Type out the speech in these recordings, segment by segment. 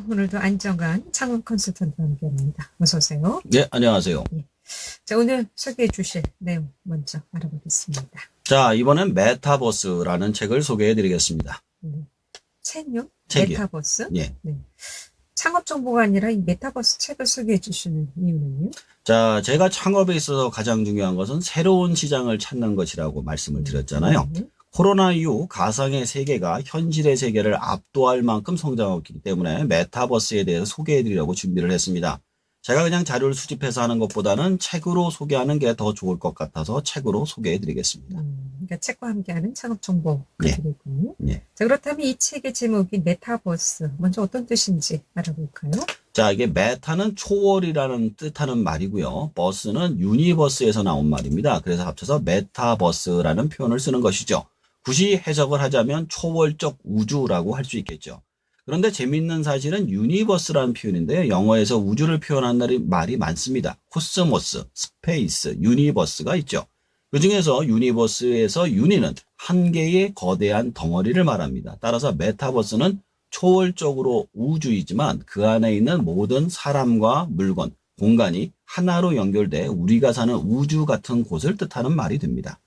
오늘도 안정환 창업 컨설턴트와 함께합니다. 어서 오세요. 네, 안녕하세요. 예. 자, 오늘 소개해 주실 내용 먼저 알아보겠습니다. 자, 이번엔 메타버스라는 책을 소개해 드리겠습니다. 책요? 책이요. 메타버스? 예. 네. 창업 정보가 아니라 이 메타버스 책을 소개해 주시는 이유는요? 자, 제가 창업에 있어서 가장 중요한 것은 새로운 시장을 찾는 것이라고 말씀을 드렸잖아요. 네. 코로나 이후 가상의 세계가 현실의 세계를 압도할 만큼 성장하고 있기 때문에 메타버스에 대해서 소개해 드리려고 준비를 했습니다. 제가 그냥 자료를 수집해서 하는 것보다는 책으로 소개하는 게 더 좋을 것 같아서 책으로 소개해 드리겠습니다. 그러니까 책과 함께하는 창업 정보 예. 드리군요. 예. 자, 그렇다면 이 책의 제목인 메타버스 먼저 어떤 뜻인지 알아볼까요? 자, 이게 메타는 초월이라는 뜻하는 말이고요. 버스는 유니버스에서 나온 말입니다. 그래서 합쳐서 메타버스라는 표현을 쓰는 것이죠. 굳이 해석을 하자면 초월적 우주라고 할 수 있겠죠. 그런데 재미있는 사실은 유니버스라는 표현인데요. 영어에서 우주를 표현하는 말이 많습니다. 코스모스, 스페이스, 유니버스가 있죠. 그 중에서 유니버스에서 유니는 한 개의 거대한 덩어리를 말합니다. 따라서 메타버스는 초월적으로 우주이지만 그 안에 있는 모든 사람과 물건, 공간이 하나로 연결돼 우리가 사는 우주 같은 곳을 뜻하는 말이 됩니다.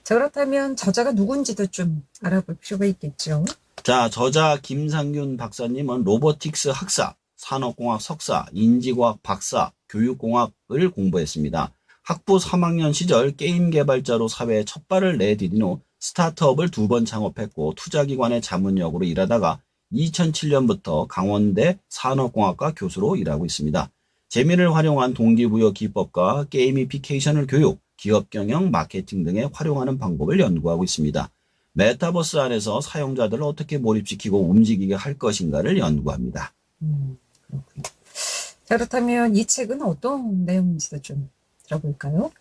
자, 그렇다면 저자가 누군지도 좀 알아볼 필요가 있겠죠. 자, 저자 김상균 박사님은 로보틱스 학사, 산업공학 석사, 인지과학 박사, 교육공학을 공부했습니다. 학부 3학년 시절 게임 개발자로 사회에 첫 발을 내디딘 후 스타트업을 2번 창업했고 투자기관의 자문역으로 일하다가 2007년부터 강원대 산업공학과 교수로 일하고 있습니다. 재미를 활용한 동기부여 기법과 게이미피케이션을 교육, 기업 경영, 마케팅 등에 활용하는 방법을 연구하고 있습니다. 메타버스 안에서 사용자들을 어떻게 몰입시키고 움직이게 할 것인가를 연구합니다. 그렇군요. 자, 그렇다면 이 책은 어떤 내용인지도 좀 들어볼까요?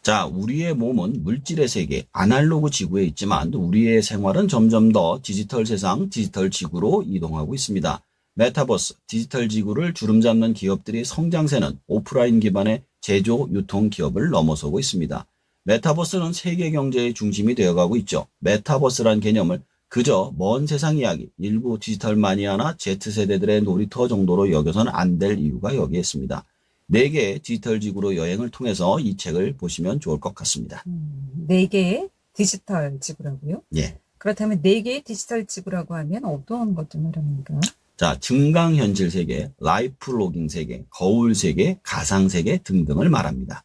자, 우리의 몸은 물질의 세계, 아날로그 지구에 있지만 우리의 생활은 점점 더 디지털 세상, 디지털 지구로 이동하고 있습니다. 메타버스, 디지털 지구를 주름잡는 기업들이 성장세는 오프라인 기반의 제조, 유통 기업을 넘어서고 있습니다. 메타버스는 세계 경제의 중심이 되어가고 있죠. 메타버스란 개념을 그저 먼 세상 이야기, 일부 디지털 마니아나 Z세대들의 놀이터 정도로 여겨서는 안 될 이유가 여기에 있습니다. 4개의 디지털 지구로 여행을 통해서 이 책을 보시면 좋을 것 같습니다. 4개의 디지털 지구라고요? 예. 그렇다면 4개의 디지털 지구라고 하면 어떤 것들 말합니까? 자, 증강현실 세계, 라이프 로깅 세계, 거울 세계, 가상 세계 등등을 말합니다.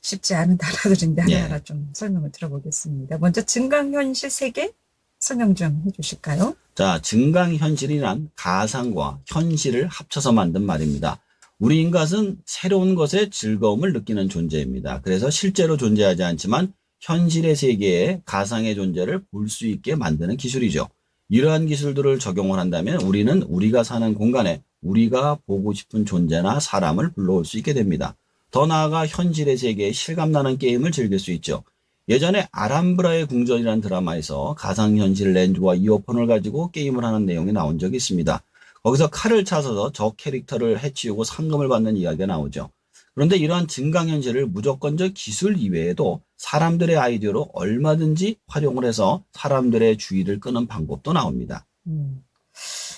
쉽지 않은 단어들인데 예. 하나하나 좀 설명을 들어보겠습니다. 먼저 증강현실 세계 설명 좀 해주실까요? 자, 증강현실이란 가상과 현실을 합쳐서 만든 말입니다. 우리 인간은 새로운 것에 즐거움을 느끼는 존재입니다. 그래서 실제로 존재하지 않지만 현실의 세계에 가상의 존재를 볼 수 있게 만드는 기술이죠. 이러한 기술들을 적용을 한다면 우리는 우리가 사는 공간에 우리가 보고 싶은 존재나 사람을 불러올 수 있게 됩니다. 더 나아가 현실의 세계에 실감나는 게임을 즐길 수 있죠. 예전에 아람브라의 궁전이라는 드라마에서 가상현실 렌즈와 이어폰을 가지고 게임을 하는 내용이 나온 적이 있습니다. 거기서 칼을 차서서 적 캐릭터를 해치우고 상금을 받는 이야기가 나오죠. 그런데 이러한 증강현실을 무조건적 기술 이외에도 사람들의 아이디어로 얼마든지 활용을 해서 사람들의 주의를 끄는 방법도 나옵니다.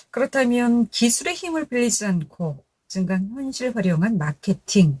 그렇다면 기술의 힘을 빌리지 않고 증강현실 활용한 마케팅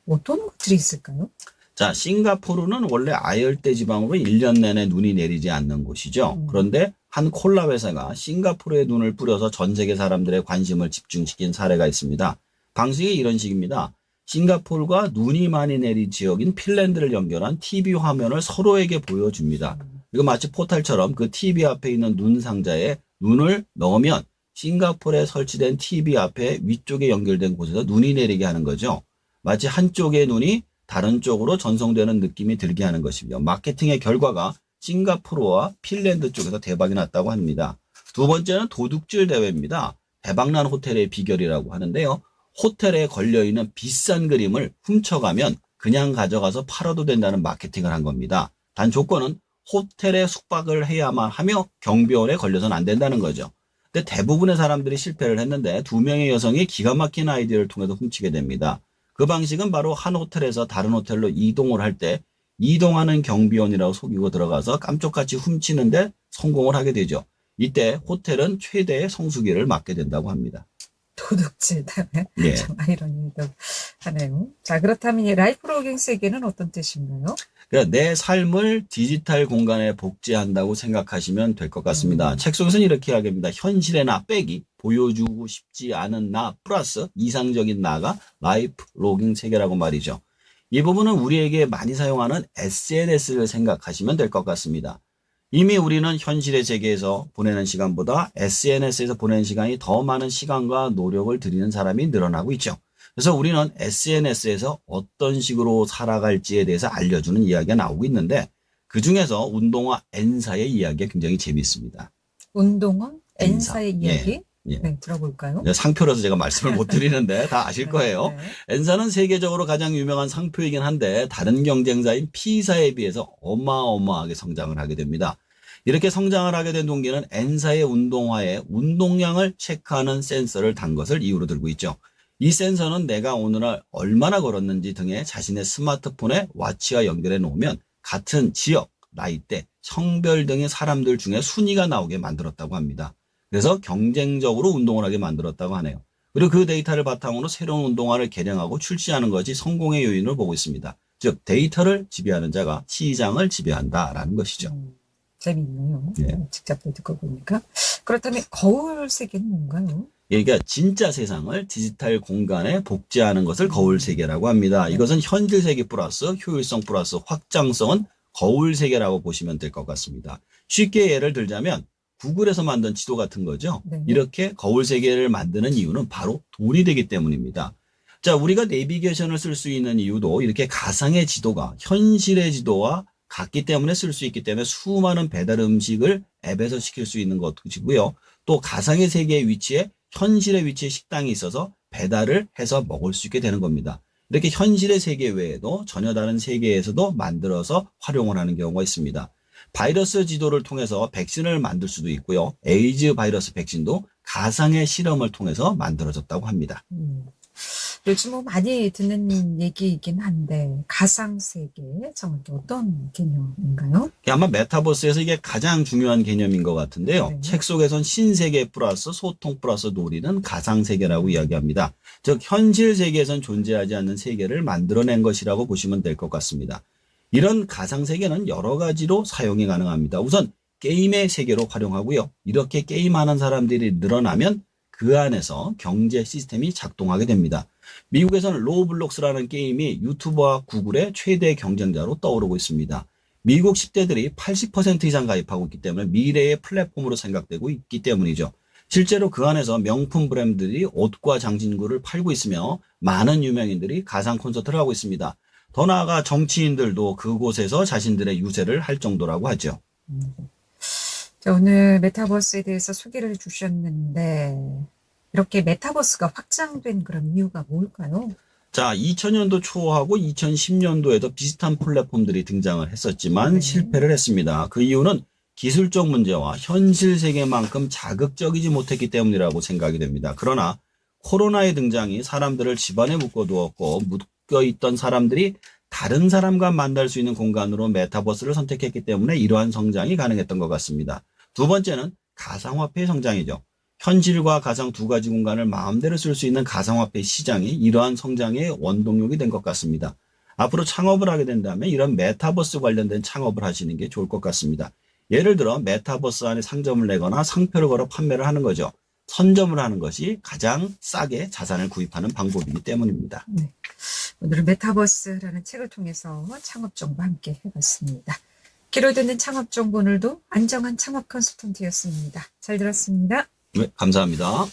어떤 것들이 있을까요? 자, 싱가포르는 원래 아열대 지방으로 1년 내내 눈이 내리지 않는 곳이죠. 그런데 한 콜라 회사가 싱가포르에 눈을 뿌려서 전 세계 사람들의 관심을 집중시킨 사례가 있습니다. 방식이 이런 식입니다. 싱가포르가 눈이 많이 내린 지역인 핀란드를 연결한 TV 화면을 서로에게 보여줍니다. 이거 마치 포탈처럼 그 TV 앞에 있는 눈 상자에 눈을 넣으면 싱가포르에 설치된 TV 앞에 위쪽에 연결된 곳에서 눈이 내리게 하는 거죠. 마치 한쪽의 눈이 다른 쪽으로 전송되는 느낌이 들게 하는 것이며 마케팅의 결과가 싱가포르와 핀란드 쪽에서 대박이 났다고 합니다. 두 번째는 도둑질 대회입니다. 대박난 호텔의 비결이라고 하는데요. 호텔에 걸려있는 비싼 그림을 훔쳐가면 그냥 가져가서 팔아도 된다는 마케팅을 한 겁니다. 단 조건은 호텔에 숙박을 해야만 하며 경비원에 걸려서는 안 된다는 거죠. 근데 대부분의 사람들이 실패를 했는데 2명의 여성이 기가 막힌 아이디어를 통해서 훔치게 됩니다. 그 방식은 바로 한 호텔에서 다른 호텔로 이동을 할 때 이동하는 경비원이라고 속이고 들어가서 깜짝같이 훔치는데 성공을 하게 되죠. 이때 호텔은 최대의 성수기를 맞게 된다고 합니다. 도둑질 당해. 예. 좀 아이러니도 하네요. 자, 그렇다면 이 라이프로깅 세계는 어떤 뜻인가요? 그러니까 내 삶을 디지털 공간에 복제한다고 생각하시면 될 것 같습니다. 책 속에서는 이렇게 이야기합니다. 현실의 나 빼기, 보여주고 싶지 않은 나 플러스 이상적인 나가 라이프 로깅 세계라고 말이죠. 이 부분은 우리에게 많이 사용하는 SNS를 생각하시면 될 것 같습니다. 이미 우리는 현실의 세계에서 보내는 시간보다 SNS에서 보내는 시간이 더 많은 시간과 노력을 들이는 사람이 늘어나고 있죠. 그래서 우리는 SNS에서 어떤 식으로 살아갈지에 대해서 알려주는 이야기가 나오고 있는데 그중에서 운동화 N사의 이야기가 굉장히 재미있습니다. 운동화 N사. N사의 이야기? 예. 네, 들어볼까요? 상표라서 제가 말씀을 못 드리는데 다 아실 거예요. 네. N사는 세계적으로 가장 유명한 상표이긴 한데 다른 경쟁사인 P사에 비해서 어마어마하게 성장을 하게 됩니다. 이렇게 성장을 하게 된 동기는 N사의 운동화에 운동량을 체크하는 센서를 단 것을 이유로 들고 있죠. 이 센서는 내가 오늘날 얼마나 걸었는지 등의 자신의 스마트폰에 와치와 연결해 놓으면 같은 지역, 나이대, 성별 등의 사람들 중에 순위가 나오게 만들었다고 합니다. 그래서 경쟁적으로 운동을 하게 만들었다고 하네요. 그리고 그 데이터를 바탕으로 새로운 운동화를 개량하고 출시하는 것이 성공의 요인을 보고 있습니다. 즉 데이터를 지배하는 자가 시장을 지배한다라는 것이죠. 재미있네요. 예. 직접 듣고 보니까. 그렇다면 거울 세계는 뭔가요? 그러니까 진짜 세상을 디지털 공간에 복제하는 것을 거울 세계라고 합니다. 이것은 현실 세계 플러스 효율성 플러스 확장성은 거울 세계라고 보시면 될 것 같습니다. 쉽게 예를 들자면 구글에서 만든 지도 같은 거죠. 네. 이렇게 거울 세계를 만드는 이유는 바로 돈이 되기 때문입니다. 자, 우리가 내비게이션을 쓸 수 있는 이유도 이렇게 가상의 지도가 현실의 지도와 같기 때문에 쓸 수 있기 때문에 수많은 배달 음식을 앱에서 시킬 수 있는 것이고요. 또 가상의 세계의 위치에 현실의 위치에 식당이 있어서 배달을 해서 먹을 수 있게 되는 겁니다. 이렇게 현실의 세계 외에도 전혀 다른 세계에서도 만들어서 활용을 하는 경우가 있습니다. 바이러스 지도를 통해서 백신을 만들 수도 있고요. 에이즈 바이러스 백신도 가상의 실험을 통해서 만들어졌다고 합니다. 요즘 뭐 많이 듣는 얘기이긴 한데 가상세계 정확히 어떤 개념인가요? 아마 메타버스에서 이게 가장 중요한 개념인 것 같은데요. 네. 책 속에선 신세계 플러스 소통 플러스 놀이는 가상세계라고 이야기합니다. 즉 현실 세계에선 존재하지 않는 세계를 만들어낸 것이라고 보시면 될 것 같습니다. 이런 가상세계는 여러 가지로 사용이 가능합니다. 우선 게임의 세계로 활용하고요. 이렇게 게임하는 사람들이 늘어나면 그 안에서 경제 시스템이 작동하게 됩니다. 미국에서는 로블록스라는 게임이 유튜버와 구글의 최대 경쟁자로 떠오르고 있습니다. 미국 10대들이 80% 이상 가입하고 있기 때문에 미래의 플랫폼으로 생각되고 있기 때문이죠. 실제로 그 안에서 명품 브랜드들이 옷과 장신구를 팔고 있으며 많은 유명인들이 가상 콘서트를 하고 있습니다. 더 나아가 정치인들도 그곳에서 자신들의 유세를 할 정도라고 하죠. 자, 오늘 메타버스에 대해서 소개를 해주셨는데 이렇게 메타버스가 확장된 그런 이유가 뭘까요? 자, 2000년도 초하고 2010년도에도 비슷한 플랫폼들이 등장을 했었지만 네. 실패를 했습니다. 그 이유는 기술적 문제와 현실 세계만큼 자극적이지 못했기 때문이라고 생각이 됩니다. 그러나 코로나의 등장이 사람들을 집안에 묶어두었고 묶여있던 사람들이 다른 사람과 만날 수 있는 공간으로 메타버스를 선택했기 때문에 이러한 성장이 가능했던 것 같습니다. 두 번째는 가상화폐의 성장이죠. 현실과 가상 두 가지 공간을 마음대로 쓸 수 있는 가상화폐 시장이 이러한 성장의 원동력이 된 것 같습니다. 앞으로 창업을 하게 된다면 이런 메타버스 관련된 창업을 하시는 게 좋을 것 같습니다. 예를 들어 메타버스 안에 상점을 내거나 상표를 걸어 판매를 하는 거죠. 선점을 하는 것이 가장 싸게 자산을 구입하는 방법이기 때문입니다. 네. 오늘은 메타버스라는 책을 통해서 창업 정보 함께 해봤습니다. 귀로 듣는 창업 정보 오늘도 안정한 창업 컨설턴트였습니다. 잘 들었습니다. 네, 감사합니다.